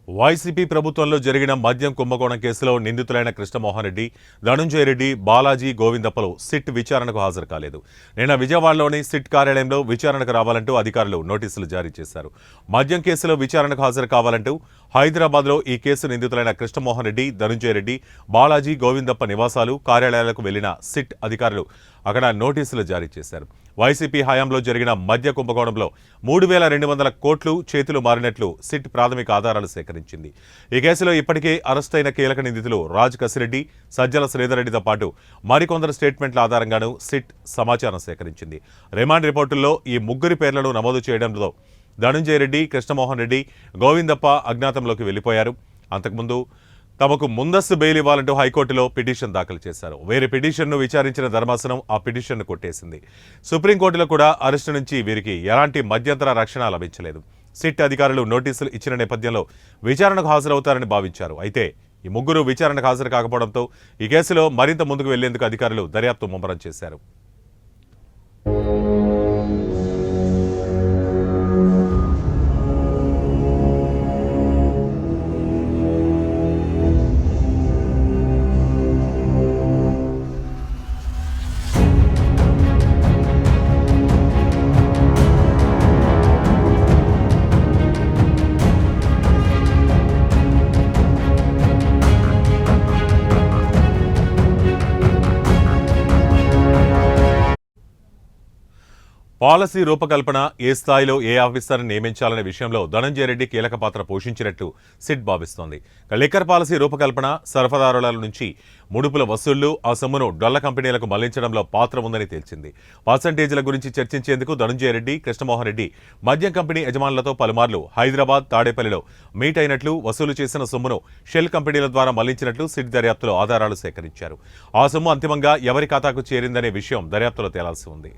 YCP ప్రభుత్వంలో జరిగిన మద్యం కుంభకోణం కేసులో నిందితులైన కృష్ణమోహన్ రెడ్డి, ధనుంజయ రెడ్డి, బాలాజీ, గోవిందప్పలు సిట్ విచారణకు హాజరు కాలేదు. నిన్న విజయవాడలోని సిట్ కార్యాలయంలో విచారణకు రావాలంటూ అధికారులు నోటీసులు జారీ చేశారు. మద్యం కేసులో విచారణకు హాజరు కావాలంటూ హైదరాబాద్లో ఈ కేసు నిందితులైన కృష్ణమోహన్ రెడ్డి, ధనుంజయ రెడ్డి, బాలాజీ, గోవిందప్ప నివాసాలు, కార్యాలయాలకు వెళ్లిన సిట్ అధికారులు అక్కడ నోటీసులు జారీ చేశారు. వైసీపీ హయాంలో జరిగిన మద్య కుంభకోణంలో 3,200 కోట్లు చేతులు మారినట్లు సిట్ ప్రాథమిక ఆధారాలు సేకరించింది. ఈ కేసులో ఇప్పటికే అరెస్టైన కీలక నిందితులు రాజ్ కసిరెడ్డి, సజ్జల శ్రీధర్ రెడ్డితో పాటు మరికొందరు స్టేట్మెంట్ల ఆధారంగానూ సిట్ సమాచారం సేకరించింది. రిమాండ్ రిపోర్టుల్లో ఈ ముగ్గురి పేర్లను నమోదు చేయడంలో ధనుంజయ రెడ్డి, కృష్ణమోహన్ రెడ్డి, గోవిందప్ప అజ్ఞాతంలోకి వెళ్లిపోయారు. అంతకుముందు తమకు ముందస్తు బెయిల్ ఇవ్వాలంటూ హైకోర్టులో పిటిషన్ దాఖలు చేశారు. వేరే పిటిషన్ను విచారించిన ధర్మాసనం ఆ పిటిషన్ను కొట్టేసింది. సుప్రీంకోర్టులో కూడా అరెస్టు నుంచి వీరికి ఎలాంటి మధ్యంతర రక్షణ లభించలేదు. సిట్ అధికారులు నోటీసులు ఇచ్చిన నేపథ్యంలో విచారణకు హాజరవుతారని భావించారు. అయితే ఈ ముగ్గురు విచారణకు హాజరు కాకపోవడంతో ఈ కేసులో మరింత ముందుకు వెళ్లేందుకు అధికారులు దర్యాప్తు ముమ్మరం చేశారు. పాలసీ రూపకల్పన ఏ స్థాయిలో ఏ ఆఫీసర్ని నియమించాలనే విషయంలో ధనంజయ రెడ్డి కీలక పాత్ర పోషించినట్లు సిట్ భావిస్తోంది. లిక్కర్ పాలసీ రూపకల్పన, సరఫరాదారుల నుంచి ముడుపుల వసూళ్లు, ఆ సొమ్మును డొల్ల కంపెనీలకు మళ్లించడంలో పాత్ర ఉందని తేల్చింది. పర్సంటేజీల గురించి చర్చించేందుకు ధనంజయ రెడ్డి, కృష్ణమోహన్ రెడ్డి మద్యం కంపెనీ యజమానులతో పలుమార్లు హైదరాబాద్, తాడేపల్లిలో మీట్ అయినట్లు, వసూలు చేసిన సొమ్మును షెల్ కంపెనీల ద్వారా మళ్లించినట్లు సిట్ దర్యాప్తులో ఆధారాలు సేకరించారు. ఆ సొమ్ము అంతిమంగా ఎవరి ఖాతాకు చేరిందనే విషయం దర్యాప్తులో తేలాల్సి ఉంది.